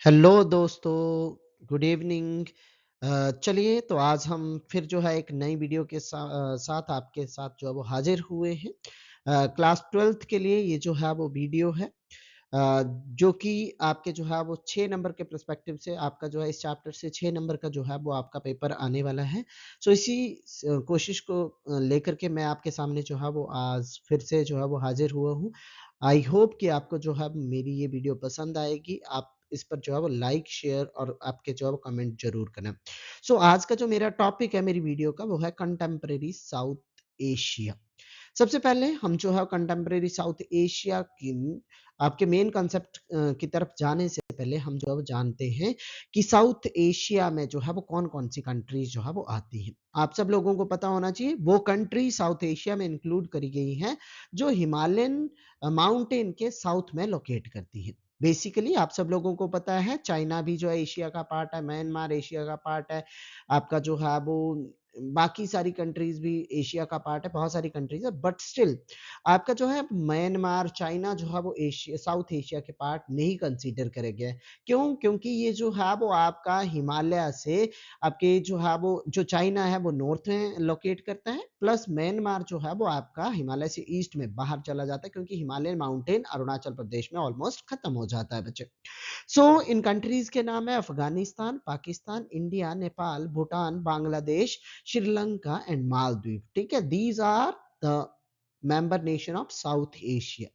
Hello दोस्तों, good evening. चलिए तो आज हम फिर जो है एक नई वीडियो के साथ आपके साथ जो है वो हाजिर हुए हैं। क्लास 12th के लिए ये जो है वो वीडियो है, जो कि आपके जो है वो 6 नंबर के पर्सपेक्टिव से आपका जो है इस चैप्टर से 6 नंबर का जो है वो आपका पेपर आने वाला है। सो इसी कोशिश को लेकर के मैं आपके सामने जो है वो आज फिर से जो है वो हाजिर हुआ हूँ। आई होप कि आपको जो है मेरी ये वीडियो पसंद आएगी। आप इस पर जो है वो लाइक, शेयर और आपके जो है वो कमेंट ज़रूर करना। सो आज का जो मेरा टॉपिक है मेरी वीडियो का वो है कंटेम्परेरी साउथ एशिया। सबसे पहले हम जो है कंटेम्परेरी साउथ एशिया की आपके मेन कॉन्सेप्ट की तरफ जाने से पहले हम जो है वो जानते हैं कि साउथ एशिया में जो है वो कौन-कौन सी कंट्रीज जो है वो आती हैं। आप सब लोगों को पता होना चाहिए वो कंट्री साउथ एशिया में इंक्लूड करी गई हैं जो हिमालयन माउंटेन के साउथ में लोकेट करती हैं। बेसिकली आप सब लोगों को पता है चाइना भी जो है एशिया का पार्ट है, म्यांमार एशिया का पार्ट है, आपका जो है वो बाकी सारी कंट्रीज भी एशिया का पार्ट है, बहुत सारी कंट्रीज है, बट स्टिल आपका जो है म्यांमार, चाइना जो है वो एशिया साउथ एशिया के पार्ट नहीं कंसीडर करे गए। क्यों? क्योंकि ये जो है वो आपका हिमालय से आपके जो है वो जो चाइना है वो नॉर्थ में लोकेट करता है, प्लस म्यांमार जो है वो आपका हिमालय से ईस्ट में बाहर चला जाता है, क्योंकि हिमालयन माउंटेन अरुणाचल प्रदेश में ऑलमोस्ट खत्म हो जाता है बच्चे। सो इन कंट्रीज के नाम है अफगानिस्तान, पाकिस्तान, इंडिया, नेपाल, भूटान, बांग्लादेश, श्रीलंका एंड मालदीव। ठीक है, these are the member nation of South Asia.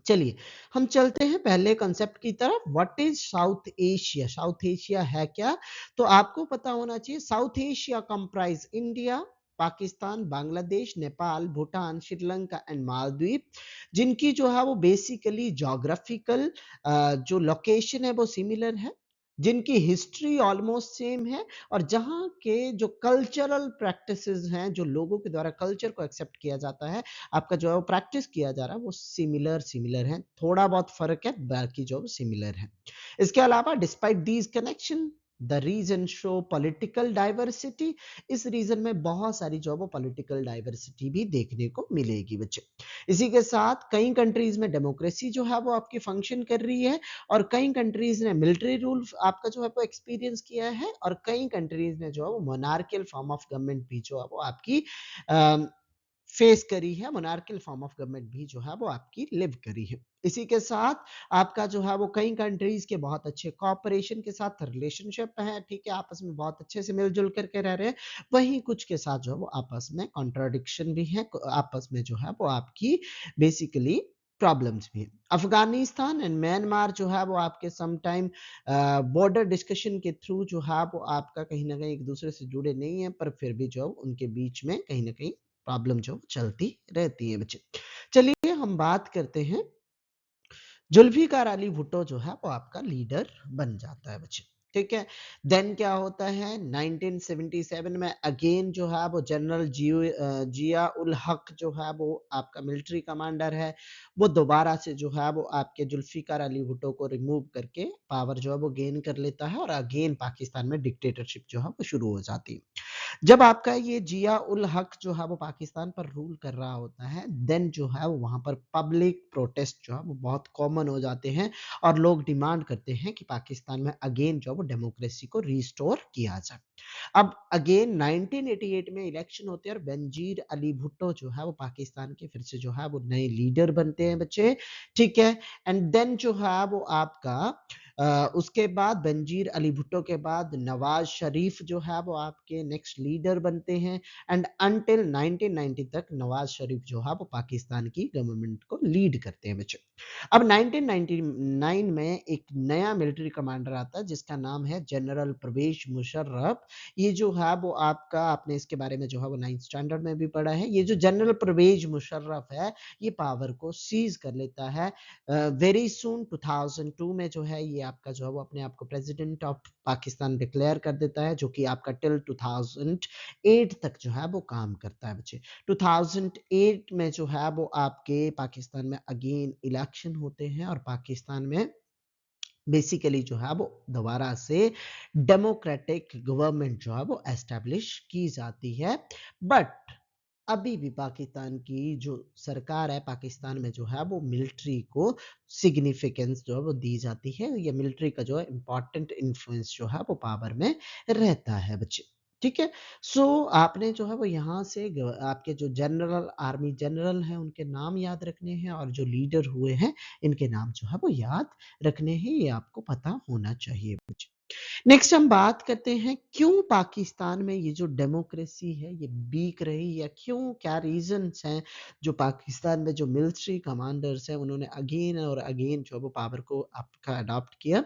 चलिए हम चलते हैं पहले कंसेप्ट की तरफ। What is South Asia? South Asia है क्या? तो आपको पता होना चाहिए South Asia comprise India, Pakistan, Bangladesh, Nepal, Bhutan, Sri Lanka and Maldives, जिनकी जो है वो बेसिकली जोग्राफिकल जो लोकेशन है वो सिमिलर है, जिनकी हिस्ट्री ऑलमोस्ट सेम है, और जहाँ के जो कल्चरल प्रैक्टिसेस हैं, जो लोगों के द्वारा कल्चर को एक्सेप्ट किया जाता है, आपका जो है वो प्रैक्टिस किया जा रहा है, वो सिमिलर है। थोड़ा बहुत फर्क है, बाकी जो सिमिलर है। इसके अलावा despite these connection the region show political diversity. इस रीजन में बहुत सारी जो वो पॉलिटिकल डाइवर्सिटी भी देखने को मिलेगी बच्चे। इसी के साथ कई कंट्रीज में डेमोक्रेसी जो है वो आपकी फंक्शन कर रही है, और कई कंट्रीज ने मिलिट्री रूल आपका जो है वो एक्सपीरियंस किया है, और कई कंट्रीज ने जो है वो मोनार्कियल फॉर्म ऑफ गवर्नमेंट भी जो है वो आपकी फेस करी है, मोनार्कियल फॉर्म ऑफ गवर्नमेंट भी जो है वो आपकी लिव करी है। इसी के साथ आपका जो है वो कई कंट्रीज के बहुत अच्छे कॉपरेशन के साथ रिलेशनशिप है, ठीक है, आपस में बहुत अच्छे से मिलजुल करके रह रहे हैं। वहीं कुछ के साथ जो है वो आपस में कॉन्ट्राडिक्शन भी है, आपस में जो है वो आपकी बेसिकली प्रॉब्लम्स भी है। अफगानिस्तान एंड म्यांमार जो है वो आपके सम टाइम बॉर्डर डिस्कशन के थ्रू जो है वो आपका कहीं ना कहीं एक दूसरे से जुड़े नहीं है, पर फिर भी जो उनके बीच में कहीं ना कहीं प्रॉब्लम जो चलती रहती है बच्चे। चलिए हम बात करते हैं, जुल्फिकार अली भुट्टो जो है वो आपका लीडर बन जाता है बच्चे। ठीक है, देन क्या होता है 1977 में अगेन जो है वो जनरल जिया उल हक जो है वो आपका मिलिट्री कमांडर है, वो दोबारा से जो है वो आपके जुल्फिकार अली भुट्टो को रिमूव करके पावर जो है वो गेन कर लेता है, और अगेन पाकिस्तान में डिक्टेटरशिप जो है वो शुरू हो जाती है। जब आपका ये जिया उल हक जो है वो पाकिस्तान पर रूल कर रहा होता है, देन जो है वो वहां पर पब्लिक प्रोटेस्ट जो है वो बहुत कॉमन हो जाते हैं, और लोग डिमांड करते हैं कि पाकिस्तान में अगेन जो है वो डेमोक्रेसी को रिस्टोर किया जाए। अब अगेन 1988 में इलेक्शन होते हैं, और बेनजीर अली भुट्टो जो है वो पाकिस्तान के फिर से जो है वो नए लीडर बनते हैं बच्चे। ठीक है, एंड देन जो है वो आपका उसके बाद बेनजीर अली भुट्टो के बाद नवाज शरीफ जो है वो आपके नेक्स्ट लीडर बनते हैं, एंड अनटिल 1990 तक नवाज शरीफ जो है वो पाकिस्तान की गवर्नमेंट को लीड करते हैं बच्चे। अब 1999 में एक नया मिलिट्री कमांडर आता है जिसका नाम है जनरल परवेज मुशर्रफ। ये जो है वो आपका आपने इसके बारे में जो है वो 9th स्टैंडर्ड में भी पढ़ा है। ये जो जनरल परवेज मुशर्रफ है, ये पावर को सीज कर लेता है। वेरी सून 2002 में जो है ये आपका जो है वो अपने आप को प्रेसिडेंट ऑफ पाकिस्तान डिक्लेयर कर देता है, जो कि आपका टिल 2008 तक जो है वो काम करता है बच्चे। 2008 में जो है वो आपके पाकिस्तान में अगेन इलेक्शन होते हैं, और पाकिस्तान में बेसिकली जो है वो दोबारा से डेमोक्रेटिक गवर्नमेंट जो है वो एस्टेब्लिश की जाती है। बट अभी भी पाकिस्तान की जो सरकार है, पाकिस्तान में जो है वो मिलिट्री को सिग्निफिकेंस जो है वो दी जाती है। ये मिलिट्री का जो है इम्पोर्टेंट इन्फ्लुएंस जो है वो पावर में रहता है बच्चे। ठीक है? सो आपने जो है वो यहाँ से आपके जो जनरल आर्मी जनरल हैं उनके नाम याद रखने हैं और जो लीडर हुए हैं इनके नाम जो है वो याद रखने हैं, ये आपको पता होना चाहिए बच्चे। नेक्स्ट हम बात करते हैं क्यों पाकिस्तान में ये जो डेमोक्रेसी है ये वीक रही, या क्यों, क्या रीजंस हैं जो पाकिस्तान में जो मिलिट्री कमांडर्स हैं उन्होंने अगेन और अगेन जो है वो पावर को आपका अडॉप्ट किया।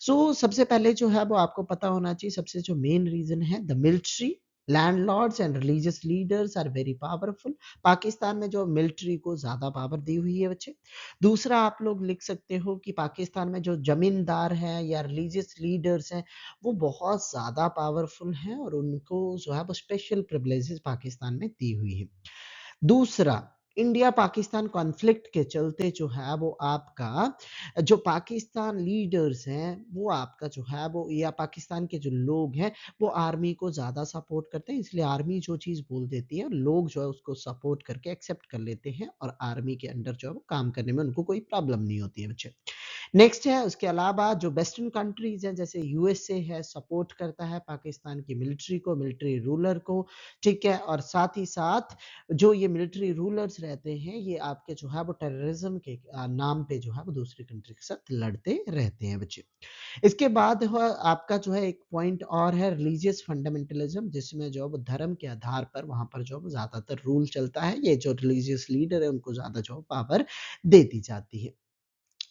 सो सबसे पहले जो है वो आपको पता होना चाहिए, सबसे जो मेन रीजन है, the military landlords and religious leaders are very powerful. Pakistan में जो मिलिट्री को ज्यादा पावर दी हुई है बच्चे। दूसरा आप लोग लिख सकते हो कि पाकिस्तान में जो जमींदार हैं या रिलीजियस लीडर्स हैं वो बहुत ज़्यादा पावरफुल हैं और उनको जो है वो स्पेशल प्रिविलेजेस पाकिस्तान में दी हुई है। दूसरा, इंडिया पाकिस्तान कॉन्फ्लिक्ट के चलते जो है वो आपका जो पाकिस्तान लीडर्स हैं वो आपका जो है वो, या पाकिस्तान के जो लोग हैं वो आर्मी को ज़्यादा सपोर्ट करते हैं, इसलिए आर्मी जो चीज़ बोल देती है लोग जो है उसको सपोर्ट करके एक्सेप्ट कर लेते हैं और आर्मी के अंडर जो है वो काम करने में उनको कोई प्रॉब्लम नहीं होती है बच्चे। नेक्स्ट है उसके अलावा जो वेस्टर्न कंट्रीज हैं जैसे यूएसए है, सपोर्ट करता है पाकिस्तान की मिलिट्री को, मिलिट्री रूलर को। ठीक है, और साथ ही साथ जो ये मिलिट्री रूलर्स रहते हैं ये आपके जो है वो टेररिज्म के नाम पे जो है वो दूसरी कंट्री के साथ लड़ते रहते हैं बच्चे। इसके बाद आपका जो है एक पॉइंट और है रिलीजियस फंडामेंटलिज्म, जिसमें जो है वो धर्म के आधार पर वहां पर जो है वो ज्यादातर रूल चलता है, ये जो रिलीजियस लीडर है उनको ज्यादा जो पावर दे दी जाती है।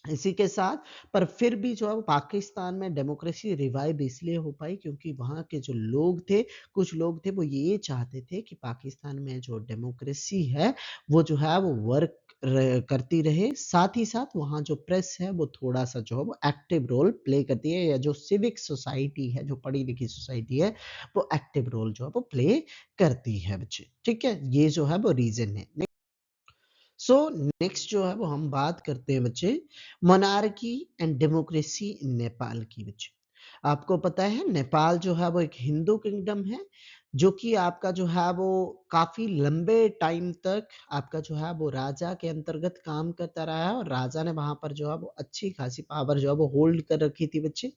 इसी के साथ पर फिर भी जो है वो पाकिस्तान में डेमोक्रेसी रिवाइव इसलिए हो पाई क्योंकि वहाँ के जो लोग थे, कुछ लोग थे वो ये चाहते थे कि पाकिस्तान में जो डेमोक्रेसी है वो जो है वो वर्क करती रहे, साथ ही साथ वहाँ जो प्रेस है वो थोड़ा सा जो है वो एक्टिव रोल प्ले करती है, या जो सिविक सोसाइटी है, जो पढ़ी लिखी सोसाइटी है वो एक्टिव रोल जो है वो प्ले करती है बच्चे। ठीक है, ये जो है वो रीजन है। सो नेक्स्ट जो है वो हम बात करते हैं बच्चे monarchy and democracy in Nepal की बच्चे। आपको पता है नेपाल जो है वो एक हिंदू किंगडम है जो कि आपका जो है वो काफी लंबे टाइम तक आपका जो है वो राजा के अंतर्गत काम करता रहा है और राजा ने वहां पर जो है वो अच्छी खासी पावर जो है वो होल्ड कर रखी थी बच्चे।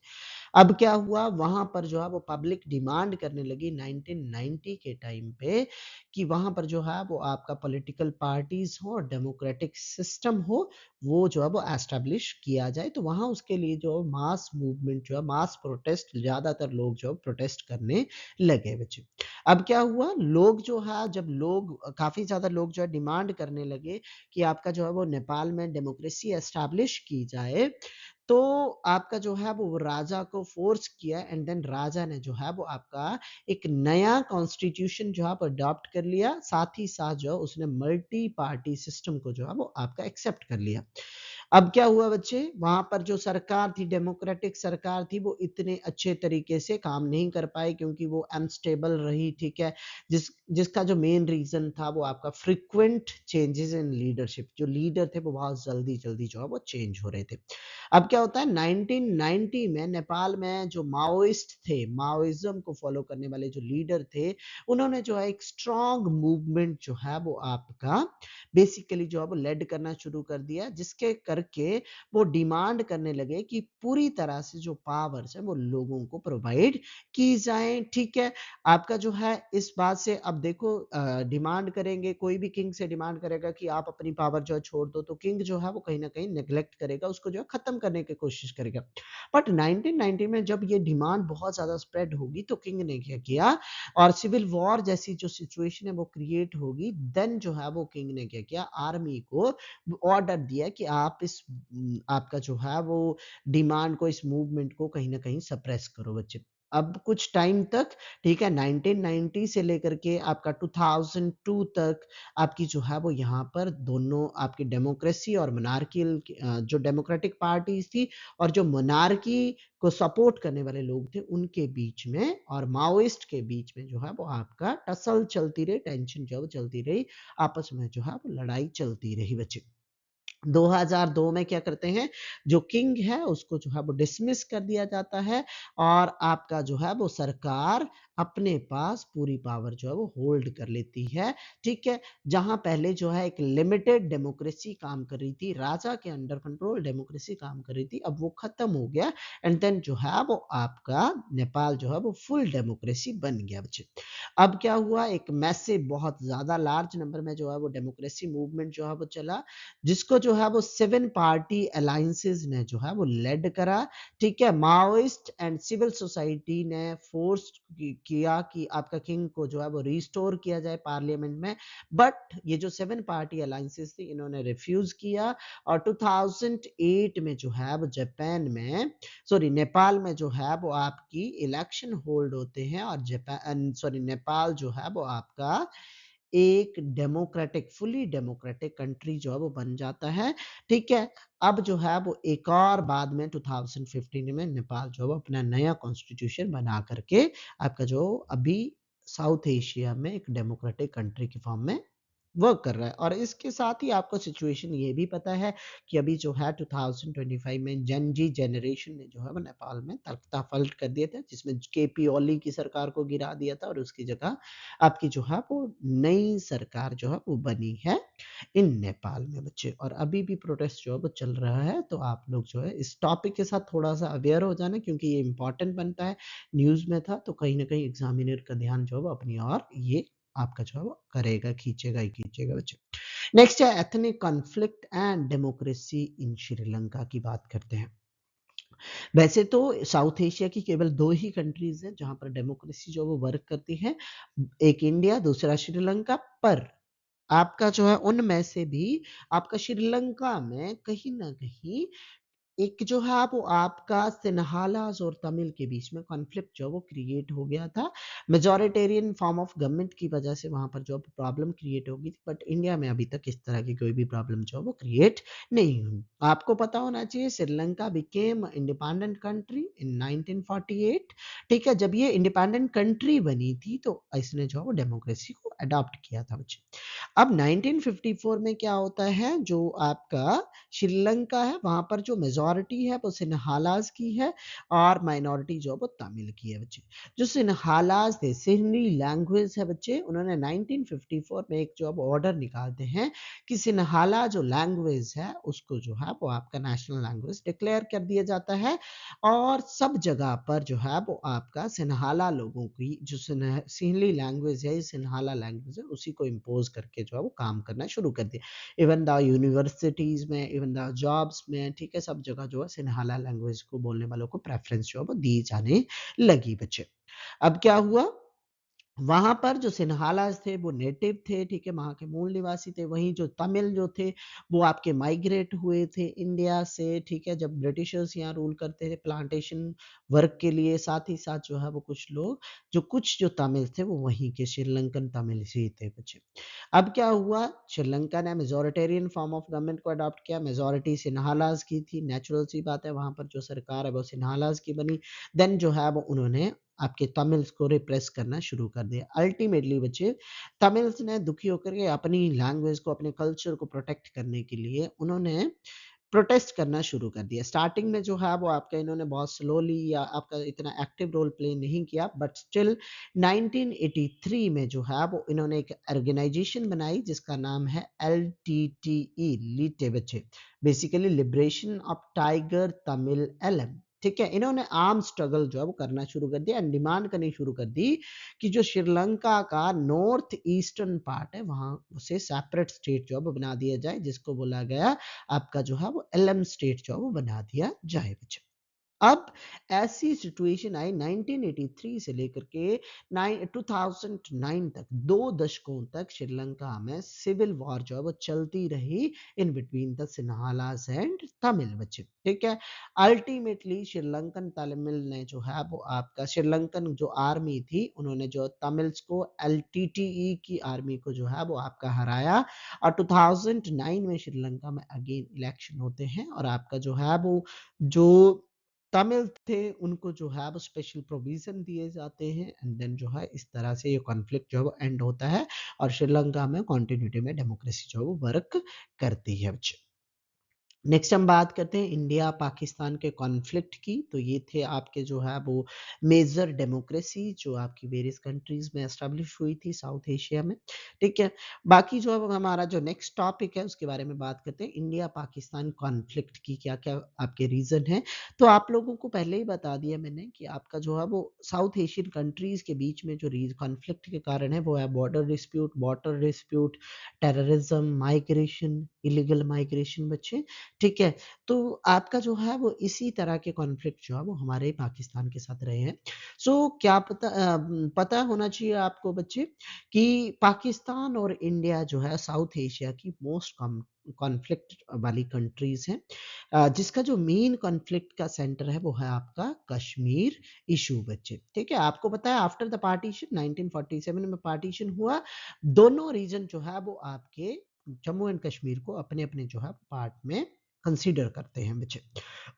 अब क्या हुआ वहां पर जो है वो पब्लिक डिमांड करने लगी 1990 के टाइम पे कि वहां पर जो है वो आपका पॉलिटिकल पार्टीज हो और डेमोक्रेटिक सिस्टम हो, वो जो है वो एस्टेब्लिश किया जाए। तो वहां उसके लिए जो मास मूवमेंट जो है, मास प्रोटेस्ट, ज्यादातर लोग जो प्रोटेस्ट करने लगे बच्चे। अब क्या हुआ, लोग जो है, जब लोग काफी ज्यादा लोग जो है डिमांड करने लगे कि आपका जो है वो नेपाल में डेमोक्रेसी एस्टैब्लिश की जाए, तो आपका जो है वो राजा को फोर्स किया एंड देन राजा ने जो है वो आपका एक नया कॉन्स्टिट्यूशन जो है वो अडॉप्ट कर लिया, साथ ही साथ जो उसने मल्टी पार्टी सिस्टम को जो है वो आपका एक्सेप्ट कर लिया। अब क्या हुआ बच्चे, वहां पर जो सरकार थी, डेमोक्रेटिक सरकार थी, वो इतने अच्छे तरीके से काम नहीं कर पाई क्योंकि वो अनस्टेबल रही। ठीक है, जिसका जो मेन रीजन था वो आपका फ्रीक्वेंट चेंजेस इन लीडरशिप, जो लीडर थे वो बहुत जल्दी जल्दी जो है वो चेंज हो रहे थे। अब क्या होता है 1990 में नेपाल में जो माओइस्ट थे, माओइज्म को फॉलो करने वाले जो लीडर थे, उन्होंने जो है एक स्ट्रॉन्ग मूवमेंट जो है वो आपका बेसिकली जो है वो लेड करना शुरू कर दिया, जिसके करके वो डिमांड करने लगे कि पूरी तरह से जो पावर्स है वो लोगों को प्रोवाइड की जाए। ठीक है, आपका जो है इस बात से, अब देखो डिमांड करेंगे, कोई भी किंग से डिमांड करेगा कि आप अपनी पावर जो है छोड़ दो, तो किंग जो है वो कहीं ना कहीं नेग्लेक्ट करेगा, उसको जो है खत्म करने की कोशिश करेगा। बट 1990 में जब ये डिमांड बहुत ज्यादा स्प्रेड होगी तो किंग ने क्या किया, और सिविल वॉर जैसी जो सिचुएशन है वो क्रिएट होगी, देन जो है वो किंग ने क्या किया, आर्मी को ऑर्डर दिया कि आप इस आपका जो है वो डिमांड को, इस मूवमेंट को कहीं ना कहीं सप्रेस करो बच्चे। अब कुछ टाइम तक, ठीक है, 1990 से लेकर के आपका 2002 तक आपकी जो है वो यहाँ पर दोनों आपकी डेमोक्रेसी और मोनार्कियल जो डेमोक्रेटिक पार्टीज थी और जो मोनार्की को सपोर्ट करने वाले लोग थे उनके बीच में और माओइस्ट के बीच में जो है वो आपका टसल चलती रही, टेंशन जो है वो चलती रही, आपस में जो है वो लड़ाई चलती रही बच्चे। 2002 में क्या करते हैं, जो किंग है उसको जो है वो डिसमिस कर दिया जाता है और आपका जो है वो सरकार अपने पास पूरी पावर जो है वो होल्ड कर लेती है, ठीक है। जहां पहले जो है एक लिमिटेड डेमोक्रेसी काम कर रही थी, राजा के अंडर कंट्रोल डेमोक्रेसी काम कर रही थी, अब वो खत्म हो गया एंड देन जो है वो आपका नेपाल जो है वो फुल डेमोक्रेसी बन गया बच्चे। अब क्या हुआ, एक मैसिव बहुत ज्यादा लार्ज नंबर में जो है वो डेमोक्रेसी मूवमेंट जो है वो चला, जिसको जो है वो 7 पार्टी अलायंसेस ने जो है वो लेड करा, ठीक है। माओइस्ट एंड सिविल सोसाइटी ने फोर्स किया कि आपका किंग को जो है वो रिस्टोर किया जाए पार्लियामेंट में, बट ये जो 7 पार्टी अलायंसेस थी इन्होंने रिफ्यूज किया। और 2008 में जो है वो जापान में, सॉरी नेपाल में जो है वो आपकी इलेक्शन होल्ड होते हैं और जापान, सॉरी नेपाल जो है वो आपका एक डेमोक्रेटिक, फुली डेमोक्रेटिक कंट्री जो है वो बन जाता है, ठीक है। अब जो है वो एक और बाद में 2015 में नेपाल जो है वो अपना नया कॉन्स्टिट्यूशन बना करके आपका जो अभी साउथ एशिया में एक डेमोक्रेटिक कंट्री के फॉर्म में वर्क कर रहा है। और इसके साथ ही आपको सिचुएशन ये भी पता है कि अभी जो है 2025 में जन जी जनरेशन ने जो है वो नेपाल में तख्ता पलट कर दिया था, जिसमें केपी ओली की सरकार को गिरा दिया था और उसकी जगह आपकी जो है वो नई सरकार जो है वो बनी है इन नेपाल में बच्चे। और अभी भी प्रोटेस्ट जो है वो चल रहा है, तो आप लोग जो है इस टॉपिक के साथ थोड़ा सा अवेयर हो जाना, क्योंकि ये इंपॉर्टेंट बनता है, न्यूज में था तो कहीं ना कहीं एग्जामिनर का ध्यान जो है वो अपनी और ये आपका जो है वो करेगा, खींचेगा ही खींचेगा बच्चे। नेक्स्ट है ethnic conflict and democracy in Sri Lanka की बात करते हैं। वैसे तो साउथ एशिया की केवल 2 ही कंट्रीज हैं जहां पर डेमोक्रेसी जो वो वर्क करती है, एक इंडिया, दूसरा श्रीलंका। पर आपका जो है उनमें से भी आपका श्रीलंका में कहीं ना कहीं एक जो है वो आपका सिन्हालास और तमिल के बीच में कॉन्फ्लिक्ट जो वो क्रिएट हो गया था, मेजोरिटेरियन फॉर्म ऑफ गवर्नमेंट की वजह से वहां पर जो प्रॉब्लम क्रिएट हो गई थी। बट इंडिया में अभी तक इस तरह की कोई भी प्रॉब्लम जो वो क्रिएट नहीं हुई। आपको पता होना चाहिए Sri Lanka became independent country in 1948, ठीक है। जब ये इंडिपेंडेंट कंट्री बनी थी तो इसने जो वो डेमोक्रेसी को अडॉप्ट किया था बच्चे। अब 1954 में क्या होता है, जो आपका श्रीलंका है वहां पर जो मेजोरिटी है वो सिन्हालास की है और माइनॉरिटी जो वो तमिल की है बच्चे। जो सिन्हालास थे, सिन्ही लैंग्वेज है बच्चे, उन्होंने 1954 में एक जो अब ऑर्डर निकालते हैं कि सिन्हाला जो लैंग्वेज है उसको जो है वो आपका नेशनल लैंग्वेज डिक्लेयर कर दिया जाता है। और सब जगह पर जो है वो आपका सिन्हाला लोगों की जो सिन्हली लैंग्वेज है, सिन्हाला लैंग्वेज है, उसी को इम्पोज करके जो है वो काम करना शुरू कर दिया। इवन द यूनिवर्सिटीज में, इवन द जॉब्स में, ठीक है, सब जगह जो है सिन्हाला लैंग्वेज को बोलने वालों को प्रेफरेंस जो है वो दी जाने लगी बच्चे। अब क्या हुआ, वहां पर जो सिन्हालास थे वो नेटिव थे, ठीक है, वहां के मूल निवासी थे। वहीं जो तमिल जो थे वो आपके माइग्रेट हुए थे इंडिया से, ठीक है, जब ब्रिटिशर्स यहाँ रूल करते थे प्लांटेशन वर्क के लिए। साथ ही साथ जो है वो कुछ लोग जो कुछ जो तमिल थे वो वहीं के श्रीलंकन तमिल से ही थे बच्चे। अब क्या हुआ, श्रीलंका ने मेजोरिटेरियन फॉर्म ऑफ गवर्नमेंट को अडॉप्ट किया, मेजोरिटी सिन्हालास की थी, नेचुरल सी बात है, वहां पर जो सरकार है वो सिन्हालास की बनी। देन जो है वो उन्होंने आपके तमिल्स को रिप्रेस करना शुरू कर दिया। अल्टीमेटली बच्चे तमिल्स ने दुखी होकर के अपनी लैंग्वेज को, अपने कल्चर को प्रोटेक्ट करने के लिए उन्होंने प्रोटेस्ट करना शुरू कर दिया। स्टार्टिंग में जो है वो आपका इन्होंने बहुत स्लोली या आपका इतना एक्टिव रोल प्ले नहीं किया, बट स्टिल 1983 में जो है वो इन्होंने एक ऑर्गेनाइजेशन बनाई जिसका नाम है LTTE, लीटे बच्चे, basically liberation of tiger Tamil LM, ठीक है। इन्होंने आर्म स्ट्रगल जो है वो करना शुरू कर दिया एंड डिमांड करनी शुरू कर दी कि जो श्रीलंका का नॉर्थ ईस्टर्न पार्ट है वहां उसे सेपरेट स्टेट जो है वो बना दिया जाए, जिसको बोला गया आपका जो है वो एलएम स्टेट जो है वो बना दिया जाए बच्चे। अब ऐसी सिचुएशन आई 1983 से लेकर के 2009 तक, 2 दशकों तक श्रीलंका में सिविल वॉर जो है वो चलती रही in between the Sinhalese and Tamil बच्चे, ठीक है। अल्टीमेटली श्रीलंकन तमिल ने जो है वो आपका श्रीलंकन जो आर्मी थी उन्होंने जो तमिल्स को, LTTE की आर्मी को जो है वो आपका हराया। और 2009 में श्रीलंका में अगेन इलेक्शन होते हैं और आपका जो है वो जो तमिल थे उनको जो है वो स्पेशल प्रोविजन दिए जाते हैं एंड देन जो है इस तरह से ये कॉन्फ्लिक्ट जो है वो एंड होता है और श्रीलंका में कॉन्टिन्यूटी में डेमोक्रेसी जो है वो वर्क करती है बच्चे। नेक्स्ट हम बात करते हैं इंडिया पाकिस्तान के कॉन्फ्लिक्ट की। तो ये थे आपके जो है वो मेजर डेमोक्रेसी जो आपकी वेरियस कंट्रीज में एस्टेब्लिश हुई थी साउथ एशिया में। ठीक है, बाकी जो अब हमारा जो नेक्स्ट टॉपिक है उसके बारे में बात करते हैं, इंडिया पाकिस्तान कॉन्फ्लिक्ट की क्या क्या आपके रीजन है। तो आप लोगों को पहले ही बता दिया मैंने कि आपका जो है वो साउथ एशियन कंट्रीज के बीच में जो कॉन्फ्लिक्ट के कारण है वो है border dispute, water dispute, terrorism, migration, illegal migration बच्चे। ठीक है, तो आपका जो है वो इसी तरह के कॉन्फ्लिक्ट जो है वो हमारे पाकिस्तान के साथ रहे हैं। सो क्या पता होना चाहिए आपको बच्चे कि पाकिस्तान और इंडिया जो है साउथ एशिया की मोस्ट कॉन्फ्लिक्ट वाली कंट्रीज हैं, जिसका जो मेन कॉन्फ्लिक्ट का सेंटर है वो है आपका कश्मीर इशू बच्चे। ठीक है, आपको पता है आफ्टर द पार्टीशन 1947 में पार्टीशन हुआ, दोनों रीजन जो है वो आपके जम्मू एंड कश्मीर को अपने अपने जो है पार्ट में कंसीडर करते हैं बच्चे।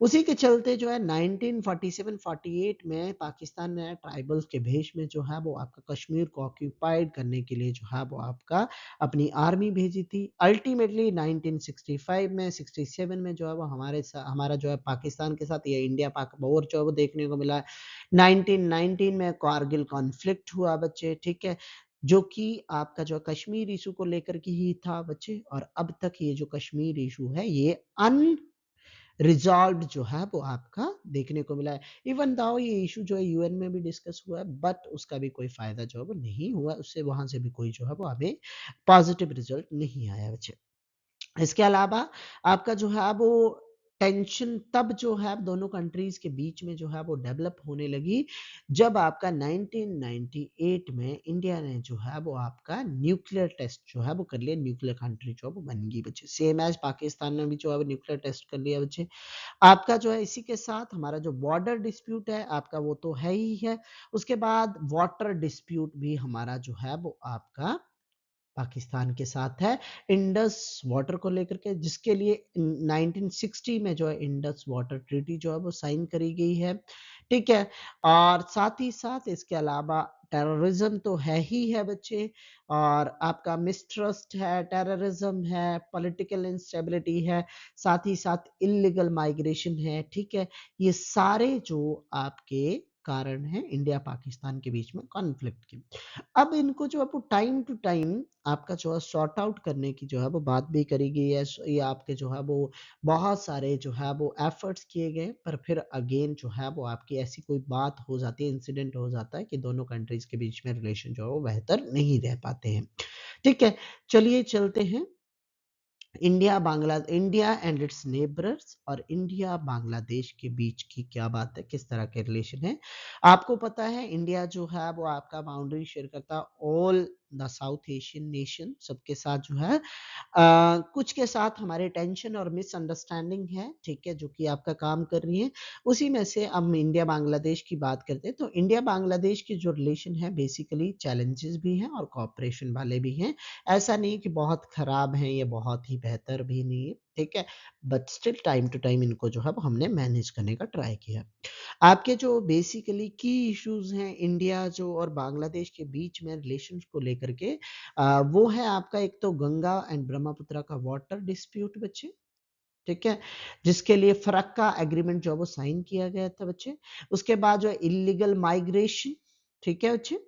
उसी के चलते जो है 1947-48 में पाकिस्तान ने ट्राइबल्स के भेष में जो है वो आपका कश्मीर को ऑक्यूपाइड करने के लिए जो है वो आपका अपनी आर्मी भेजी थी। अल्टीमेटली 1965 में 67 में जो है वो हमारा जो है पाकिस्तान के साथ ये इंडिया पाक वॉर जो है वो देखने को मिला। 1919 में कारगिल कॉन्फ्लिक्ट हुआ बच्चे। ठीक है, जो कि आपका जो कश्मीर इशू को लेकर के ही था बच्चे, और अब तक ये जो कश्मीर इशू है ये अनरिजॉल्व्ड जो है वो आपका देखने को मिला है। इवन दाओ ये इशू जो है यूएन में भी डिस्कस हुआ है, बट उसका भी कोई फायदा जो है वो नहीं हुआ, उससे वहां से भी कोई जो है वो हमें पॉजिटिव रिजल्ट नहीं आया बच्चे। इसके अलावा आपका जो है वो टेंशन तब जो है दोनों कंट्रीज के बीच में जो है वो डेवलप होने लगी जब आपका 1998 में इंडिया ने जो है वो आपका न्यूक्लियर टेस्ट जो है वो कर लिया, न्यूक्लियर कंट्री जो है वो बन गई बच्चे। सेम एज पाकिस्तान ने भी जो है वो न्यूक्लियर टेस्ट कर लिया बच्चे। आपका जो है इसी के साथ हमारा जो बॉर्डर डिस्प्यूट है आपका वो तो है ही है। उसके बाद वाटर डिस्प्यूट भी हमारा जो है वो आपका पाकिस्तान के साथ है, इंडस वाटर को लेकर के, जिसके लिए 1960 में जो है इंडस वाटर ट्रीटी जो है वो साइन करी गई है। ठीक है, और साथ ही साथ इसके अलावा टेररिज्म तो है ही है बच्चे, और आपका मिसट्रस्ट है, टेररिज्म है, पॉलिटिकल इंस्टेबिलिटी है, साथ ही साथ इलीगल माइग्रेशन है। ठीक है, ये सारे जो आपके कारण हैं इंडिया पाकिस्तान के बीच में कॉन्फ्लिक्ट के। अब इनको जो है वो टाइम टू टाइम आपका जो है सॉर्ट आउट करने की जो है वो बात भी करी गई है। ये आपके जो है वो बहुत सारे जो है वो एफर्ट्स किए गए, पर फिर अगेन जो है वो आपकी ऐसी कोई बात हो जाती है, इंसिडेंट हो जाता है कि दोनों कंट्रीज के बीच में रिलेशन जो है वो बेहतर नहीं रह पाते हैं। ठीक है, चलिए चलते हैं इंडिया एंड इट्स नेबर्स और इंडिया बांग्लादेश के बीच की क्या बात है, किस तरह के रिलेशन है। आपको पता है इंडिया जो है वो आपका बाउंड्री शेयर करता all the south Asian nation सबके साथ जो है, कुछ के साथ हमारे टेंशन और मिसअंडरस्टैंडिंग है। ठीक है, जो कि आपका काम कर रही है। उसी में से हम इंडिया बांग्लादेश की बात करते हैं, तो इंडिया बांग्लादेश की जो रिलेशन है बेसिकली चैलेंजेस भी हैं और कॉपरेशन वाले भी हैं। ऐसा नहीं कि बहुत खराब है या बहुत ही बेहतर भी नहीं है। ठीक है, but still time to time इनको जो है वो हमने मैनेज करने का ट्राई किया। आपके जो बेसिकली की इश्यूज हैं इंडिया जो और बांग्लादेश के बीच में रिलेशंस को लेकर के, वो है आपका एक तो गंगा एंड ब्रह्मपुत्र का वाटर डिस्प्यूट बच्चे। ठीक है, जिसके लिए फरक्का एग्रीमेंट जो है वो साइन किया गया था बच्चे। उसके बाद जो है इलीगल माइग्रेशन। ठीक है बच्चे,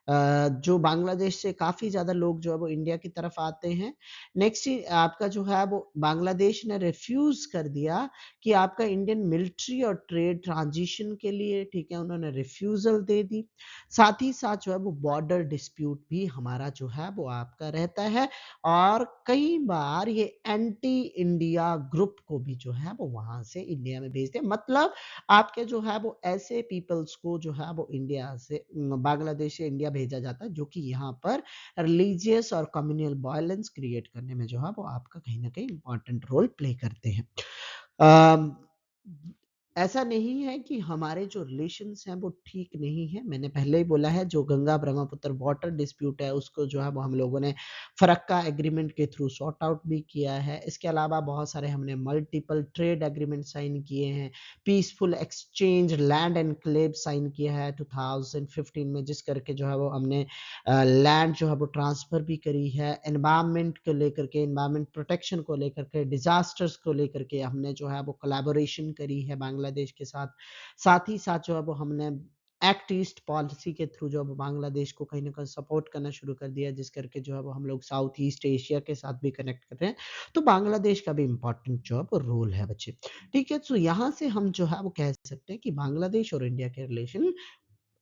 जो बांग्लादेश से काफी ज्यादा लोग जो है वो इंडिया की तरफ आते हैं। नेक्स्ट आपका जो है वो बांग्लादेश ने रिफ्यूज कर दिया कि आपका इंडियन मिलिट्री और ट्रेड ट्रांजिशन के लिए, ठीक है, उन्होंने रिफ्यूजल दे दी। साथ ही साथ जो है वो बॉर्डर डिस्प्यूट भी हमारा जो है वो आपका रहता है, और कई बार ये एंटी इंडिया ग्रुप को भी जो है वो वहां से इंडिया में भेजते हैं। मतलब आपके जो है वो ऐसे पीपल्स को जो है वो इंडिया से बांग्लादेश से इंडिया भेजा जाता है जो कि यहाँ पर रिलीजियस और कम्युनल वायलेंस क्रिएट करने में जो है वो आपका कहीं ना कहीं इंपॉर्टेंट रोल प्ले करते हैं। अम, ऐसा नहीं है कि हमारे जो रिलेशंस हैं वो ठीक नहीं है। मैंने पहले ही बोला है जो गंगा ब्रह्मपुत्र वाटर डिस्प्यूट है उसको जो है वो हम लोगों ने फरक्का एग्रीमेंट के थ्रू सॉर्ट आउट भी किया है। इसके अलावा बहुत सारे हमने मल्टीपल ट्रेड एग्रीमेंट साइन किए हैं। Peaceful exchange land enclave sign किया है 2015 में, जिस करके जो है वो हमने लैंड जो है वो ट्रांसफर भी करी है। एनवायरनमेंट को लेकर के, एनवायरनमेंट प्रोटेक्शन को लेकर के, डिजास्टर्स को लेकर के हमने जो है वो कोलैबोरेशन करी है बांग्लादेश के साथ। साथ ही साथ जो है वो हमने एक्ट ईस्ट पॉलिसी के थ्रू जो है वो बांग्लादेश को कहीं ना कहीं सपोर्ट करना शुरू कर दिया, जिस करके जो है वो हम लोग साउथ ईस्ट एशिया के साथ भी कनेक्ट कर रहे हैं। तो बांग्लादेश का भी इम्पोर्टेंट जो है वो रोल है बच्चे। ठीक है, तो यहाँ से हम जो है वो कह सकते हैं कि बांग्लादेश और इंडिया के रिलेशन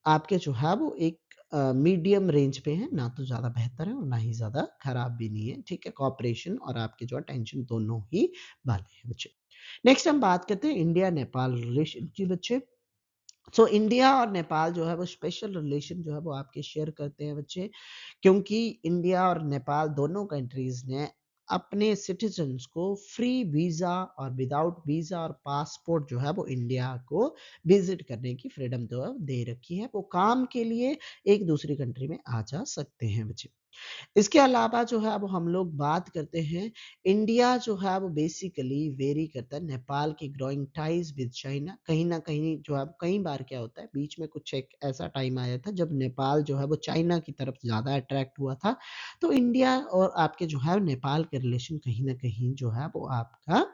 आपके जो है वो एक मीडियम रेंज पे है, ना तो ज़्यादा बेहतर है और ना ही ज़्यादा खराब भी नहीं है। ठीक है, कॉपरेशन और आपके जो है टेंशन दोनों ही वाले हैं बच्चे। नेक्स्ट हम बात करते हैं इंडिया नेपाल रिलेशन की बच्चे। सो इंडिया और नेपाल जो है वो स्पेशल रिलेशन जो है वो आपके शेयर करते हैं बच्चे, क्योंकि इंडिया और नेपाल दोनों कंट्रीज ने अपने सिटीजन्स को फ्री वीजा और विदाउट वीजा और पासपोर्ट जो है वो इंडिया को विजिट करने की फ्रीडम जो है दे रखी है। वो काम के लिए एक दूसरी कंट्री में आ जा सकते हैं बच्चे। इसके अलावा जो है अब हम लोग बात करते हैं, इंडिया जो है वो बेसिकली वेरी करता है नेपाल की ग्रोइंग टाइज विद चाइना। कहीं ना कहीं जो है कई बार क्या होता है, बीच में कुछ एक ऐसा टाइम आया था जब नेपाल जो है वो चाइना की तरफ ज्यादा अट्रैक्ट हुआ था। तो इंडिया और आपके जो है नेपाल के रिलेशन कहीं ना कहीं जो है वो आपका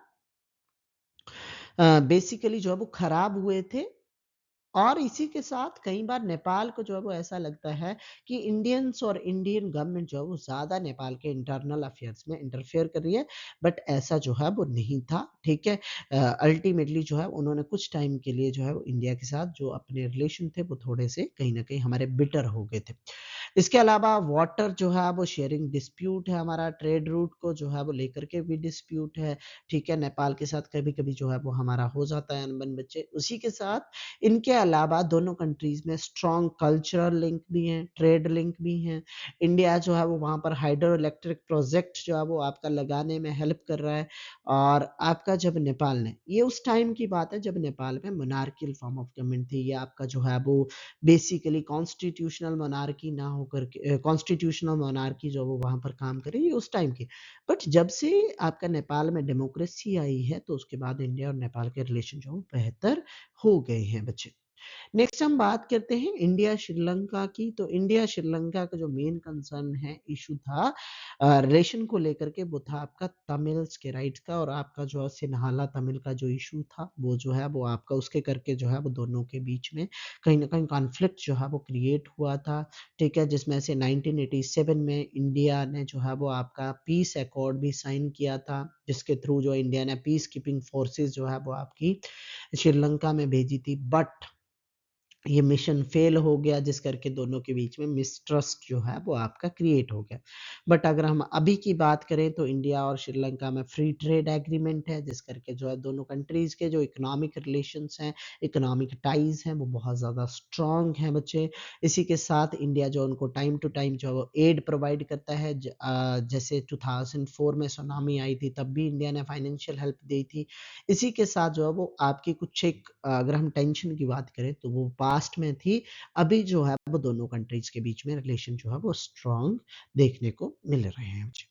बेसिकली जो है वो खराब हुए थे। और इसी के साथ कई बार नेपाल को जो है वो ऐसा लगता है कि इंडियंस और इंडियन गवर्नमेंट जो है वो ज़्यादा नेपाल के इंटरनल अफेयर्स में इंटरफेयर कर रही है, बट ऐसा जो है वो नहीं था। ठीक है, अल्टीमेटली जो है उन्होंने कुछ टाइम के लिए जो है वो इंडिया के साथ जो अपने रिलेशन थे वो थोड़े से कहीं ना कहीं हमारे बिटर हो गए थे। इसके अलावा वाटर जो है वो शेयरिंग डिस्प्यूट है, हमारा ट्रेड रूट को जो है वो लेकर के भी डिस्प्यूट है। ठीक है, नेपाल के साथ कभी कभी जो है वो हमारा हो जाता है अनबन बच्चे। उसी के साथ इनके अलावा दोनों कंट्रीज में स्ट्रॉन्ग कल्चरल लिंक भी हैं, ट्रेड लिंक भी हैं। इंडिया जो है वो वहाँ पर हाइड्रो इलेक्ट्रिक प्रोजेक्ट जो है वो आपका लगाने में हेल्प कर रहा है। और आपका जब नेपाल ने, ये उस टाइम की बात है जब नेपाल में मोनार्कियल फॉर्म ऑफ गवर्नमेंट थी, ये आपका जो है वो बेसिकली कॉन्स्टिट्यूशनल मोनार्की ना होकर के कॉन्स्टिट्यूशनल मोनार्की जो वो वहाँ पर काम कर रही है उस टाइम की। बट जब से आपका नेपाल में डेमोक्रेसी आई है तो उसके बाद इंडिया और नेपाल के रिलेशन जो बेहतर हो गए हैं बच्चे। नेक्स्ट हम बात करते हैं इंडिया श्रीलंका की। तो इंडिया श्रीलंका का जो मेन कंसर्न है, इशू था रिलेशन को लेकर के, वो था आपका तमिल्स के राइट्स का और आपका जो है सिन्हाला तमिल का जो इशू था वो जो है वो आपका उसके करके जो है वो दोनों के बीच में कहीं ना कहीं कॉन्फ्लिक्ट जो है वो क्रिएट हुआ था। ठीक है, जिसमें से 1987 में इंडिया ने जो है वो आपका पीस अकॉर्ड भी साइन किया था, जिसके थ्रू जो इंडिया ने पीस कीपिंग फोर्सेस जो है वो आपकी श्रीलंका में भेजी थी। बट ये मिशन फेल हो गया, जिस करके दोनों के बीच में मिसट्रस्ट जो है वो आपका क्रिएट हो गया। बट अगर हम अभी की बात करें तो इंडिया और श्रीलंका में फ्री ट्रेड एग्रीमेंट है, जिस करके जो है दोनों कंट्रीज के जो इकोनॉमिक रिलेशंस हैं, इकोनॉमिक टाइज हैं, वो बहुत ज़्यादा स्ट्रांग हैं बच्चे। इसी के साथ इंडिया जो उनको टाइम टू टाइम जो है वो एड प्रोवाइड करता है। जैसे 2004 में सुनामी आई थी तब भी इंडिया ने फाइनेंशियल हेल्प दी थी। इसी के साथ जो है वो आपकी कुछ एक अगर हम टेंशन की बात करें तो वो पास्ट में थी। अभी जो है वो दोनों कंट्रीज के बीच में रिलेशन जो है वो स्ट्रांग देखने को मिल रहे हैं मुझे।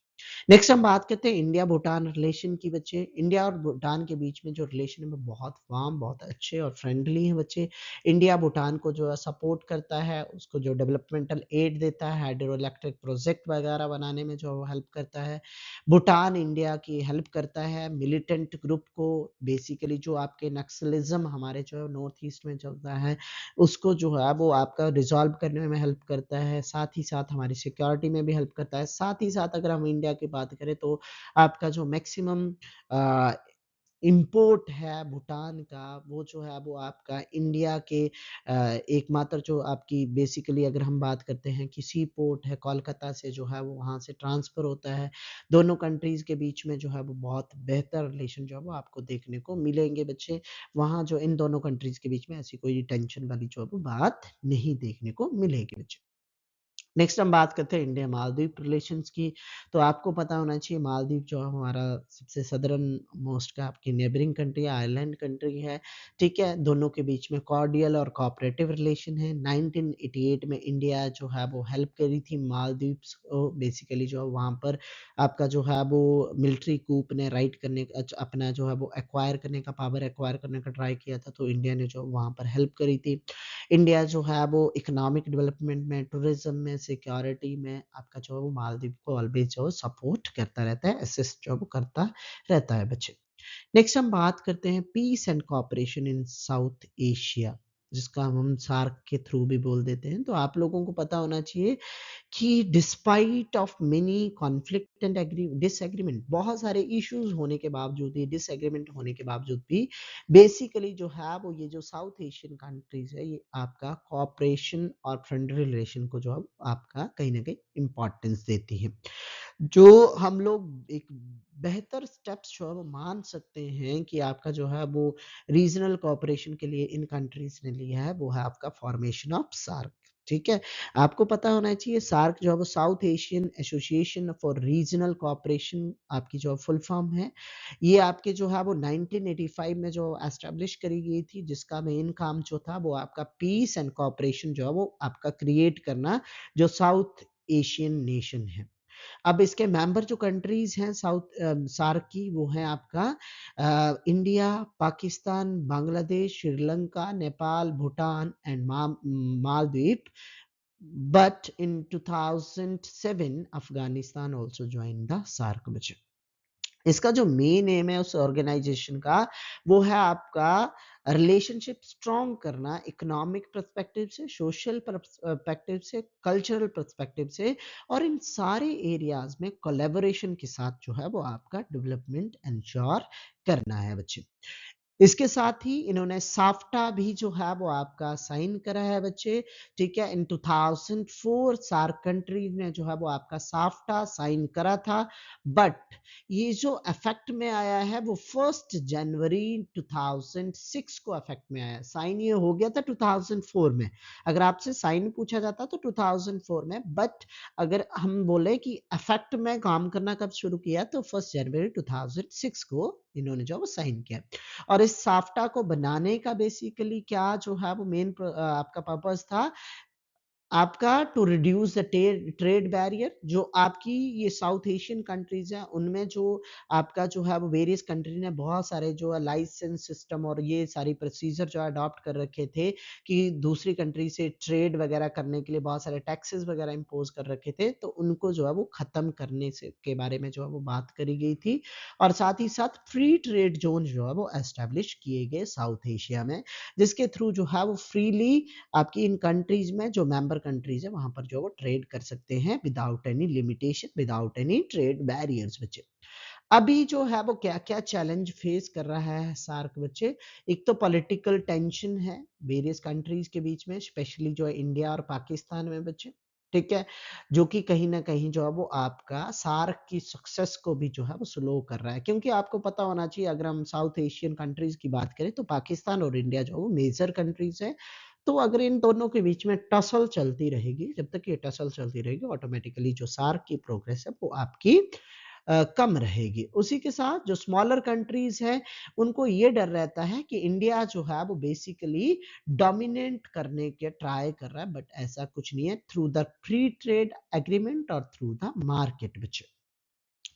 नेक्स्ट हम बात करते हैं इंडिया भूटान रिलेशन की बच्चे। इंडिया और भूटान के बीच में जो रिलेशन है वो बहुत वार्म, बहुत अच्छे और फ्रेंडली हैं बच्चे। इंडिया भूटान को जो है सपोर्ट करता है, उसको जो डेवलपमेंटल एड देता है, हाइड्रो इलेक्ट्रिक प्रोजेक्ट वगैरह बनाने में जो हेल्प करता है। भूटान इंडिया की हेल्प करता है मिलिटेंट ग्रुप को, बेसिकली जो आपके नक्सलिज्म हमारे जो नॉर्थ ईस्ट में चलता है उसको जो है वो आपका रिजॉल्व करने में हेल्प करता है। साथ ही साथ हमारी सिक्योरिटी में भी हेल्प करता है। साथ ही साथ अगर हम इंडिया की बात करें तो आपका जो मैक्सिमम इंपोर्ट है भूटान का, वो जो है वो आपका इंडिया के एकमात्र जो आपकी बेसिकली अगर हम बात करते हैं कि सी पोर्ट है कोलकाता से जो है वो वहाँ से ट्रांसफ़र होता है। दोनों कंट्रीज़ के बीच में जो है वो बहुत बेहतर रिलेशन जो है वो आपको देखने को मिलेंगे बच्चे। वहाँ जो इन दोनों कंट्रीज़ के बीच में ऐसी कोई टेंशन वाली जो है वो बात नहीं देखने को मिलेगी बच्चे। नेक्स्ट हम बात करते हैं इंडिया मालदीव रिलेशंस की। तो आपको पता होना चाहिए मालदीव जो है हमारा सबसे सदर्न मोस्ट का आपकी नेबरिंग कंट्री है, आइलैंड कंट्री है, ठीक है। दोनों के बीच में कॉर्डियल और कोऑपरेटिव रिलेशन है। 1988 में इंडिया जो है वो हेल्प करी थी मालदीव्स को, बेसिकली जो है वहाँ पर आपका जो है वो मिलिट्री कूप ने राइट करने का अपना जो है वो एक्वायर करने का, पावर एक्वायर करने का ट्राई किया था, तो इंडिया ने जो वहाँ पर हेल्प करी थी। इंडिया जो है वो इकोनॉमिक डेवलपमेंट में, टूरिज्म में, सिक्योरिटी में आपका जो है वो मालदीव को ऑलवेज जो सपोर्ट करता रहता है, असिस्ट जो है वो करता रहता है बच्चे। नेक्स्ट हम बात करते हैं peace and cooperation in South Asia, जिसका हम सार्क के थ्रू भी बोल देते हैं। तो आप लोगों को पता होना चाहिए कि despite of many conflict and disagreement, बहुत सारे इश्यूज होने के बावजूद भी, डिसएग्रीमेंट होने के बावजूद भी, बेसिकली जो है वो ये जो साउथ एशियन कंट्रीज है ये आपका कोऑपरेशन और फ्रेंडली रिलेशन को जो है आपका कहीं ना कहीं इम्पोर्टेंस देती है। जो हम लोग एक बेहतर स्टेप्स जो है वो मान सकते हैं कि आपका जो है वो रीजनल कोऑपरेशन के लिए इन कंट्रीज ने लिया है, वो है आपका फॉर्मेशन ऑफ सार्क, ठीक है। आपको पता होना चाहिए सार्क जो है वो south Asian association for regional cooperation आपकी जो फुल फॉर्म है। ये आपके जो है वो 1985 में जो एस्टेब्लिश करी गई थी, जिसका मेन काम जो था वो आपका पीस एंड कोऑपरेशन जो है वो आपका क्रिएट करना, जो साउथ एशियन नेशन है। अब इसके मेंबर जो कंट्रीज हैं साउथ सार्क की, वो है आपका India, Pakistan, Bangladesh, Sri Lanka, Nepal, Bhutan and Maldives. But in 2007, Afghanistan also joined the SARC बच्चे। इसका जो मेन एम है उस ऑर्गेनाइजेशन का, वो है आपका रिलेशनशिप स्ट्रॉन्ग करना, इकोनॉमिक पर्सपेक्टिव से, सोशल पर्सपेक्टिव से, कल्चरल पर्सपेक्टिव से, और इन सारे एरियाज में कोलैबोरेशन के साथ जो है वो आपका डेवलपमेंट इंश्योर करना है बच्चे। इसके साथ ही इन्होंने साफ्टा भी जो है वो आपका साइन करा है बच्चे, ठीक है। इन 2004 सार्क कंट्री ने जो है वो आपका साफ्टा साइन करा था, बट ये जो इफेक्ट में आया है वो 1 जनवरी 2006 को इफेक्ट में आया। साइन ये हो गया था 2004 में, अगर आपसे साइन पूछा जाता तो 2004 में, बट अगर हम बोले कि इफेक्ट में काम करना कब शुरू किया तो 1 जनवरी 2006 को इन्होंने जो साइन किया। और इस साफ्टा को बनाने का बेसिकली क्या जो है वो मेन आपका पर्पस था, आपका to reduce the trade barrier. जो आपकी ये साउथ एशियन कंट्रीज हैं उनमें जो आपका जो है वो वेरियस कंट्री ने बहुत सारे जो है लाइसेंस सिस्टम और ये सारी प्रोसीजर जो अडॉप्ट कर रखे थे कि दूसरी कंट्री से ट्रेड वगैरह करने के लिए बहुत सारे टैक्सेस वगैरह इम्पोज कर रखे थे, तो उनको जो है वो खत्म करने से के बारे में जो है वो बात करी गई थी। और साथ ही साथ फ्री ट्रेड जोन जो है वो एस्टेब्लिश किए गए साउथ एशिया में, जिसके थ्रू जो है वो फ्रीली आपकी इन कंट्रीज में जो मेंबर कंट्रीज है वहां पर जो वो ट्रेड कर सकते हैं without any limitation, without any trade barriers बच्चे। अभी जो है वो क्या क्या चैलेंज फेस कर रहा है सार्क बच्चे। एक तो पॉलिटिकल टेंशन है वेरियस कंट्रीज के बीच में, स्पेशली जो है इंडिया और पाकिस्तान में बच्चे, ठीक है, जो कि कहीं ना कहीं जो है वो आपका सार्क की सक्सेस को भी जो है वो स्लो कर रहा है। क्योंकि आपको पता होना चाहिए अगर हम साउथ एशियन कंट्रीज की बात करें तो पाकिस्तान और इंडिया जो है वो मेजर कंट्रीज है। तो अगर इन दोनों के बीच में टसल चलती रहेगी, जब तक ये टसल चलती रहेगी, ऑटोमेटिकली जो सार्क की प्रोग्रेस है वो आपकी कम रहेगी। उसी के साथ जो स्मॉलर कंट्रीज है उनको ये डर रहता है कि इंडिया जो है वो बेसिकली डोमिनेट करने के ट्राई कर रहा है, बट ऐसा कुछ नहीं है, through the free trade agreement और थ्रू द मार्केट बच्चे।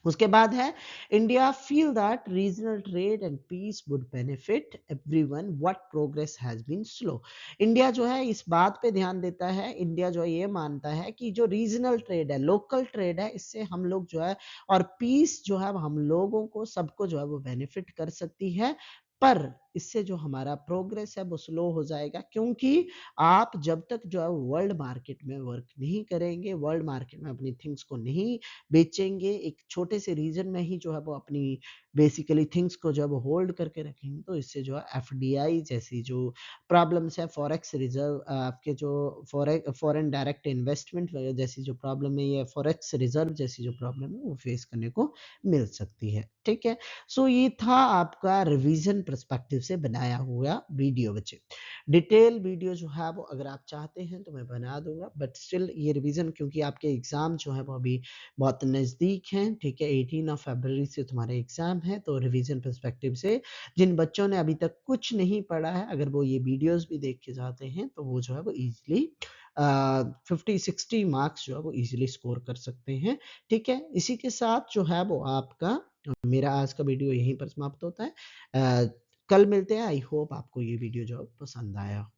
उसके बाद है India feel that regional trade and peace would benefit everyone what progress has been slow. India जो है इस बात पे ध्यान देता है, इंडिया जो है ये मानता है कि जो रीजनल ट्रेड है, लोकल ट्रेड है, इससे हम लोग जो है और पीस जो है हम लोगों को सबको जो है वो बेनिफिट कर सकती है, पर इससे जो हमारा प्रोग्रेस है वो स्लो हो जाएगा। क्योंकि आप जब तक जो है वर्ल्ड मार्केट में वर्क नहीं करेंगे, वर्ल्ड मार्केट में अपनी थिंग्स को नहीं बेचेंगे, एक छोटे से रीजन में ही जो है वो अपनी बेसिकली थिंग्स को जब होल्ड करके रखेंगे, तो इससे जो है एफडीआई जैसी जो प्रॉब्लम्स है, फॉरेक्स रिजर्व आपके जो फॉरेन डायरेक्ट इन्वेस्टमेंट जैसी जो प्रॉब्लम है, ये फॉरेक्स रिजर्व जैसी जो प्रॉब्लम है वो फेस करने को मिल सकती है, ठीक है। सो ये था आपका रिवीजन पर्सपेक्टिव से बनाया हुआ वीडियो बच्चे। डिटेल वीडियो जो है वो अगर आप चाहते हैं तो मैं बना दूँगा, बट स्टिल ये रिवीज़न, क्योंकि आपके एग्ज़ाम जो है वो अभी बहुत नज़दीक हैं, ठीक है? 18 ऑफ फरवरी से तुम्हारे एग्ज़ाम हैं, तो रिवीज़न पर्सपेक्टिव से जिन बच्चों ने अभी तक कुछ नहीं पढ़ा है, अगर वो ये वीडियोज़ भी देख के जाते हैं, तो वो जो है वो ईज़िली 50-60 मार्क्स जो है वो ईज़िली स्कोर कर सकते हैं, ठीक है? इसी के साथ जो है वो आपका मेरा आज का वीडियो यहीं पर समाप्त होता है। कल मिलते हैं। आई होप आपको ये वीडियो जो है पसंद आया हो।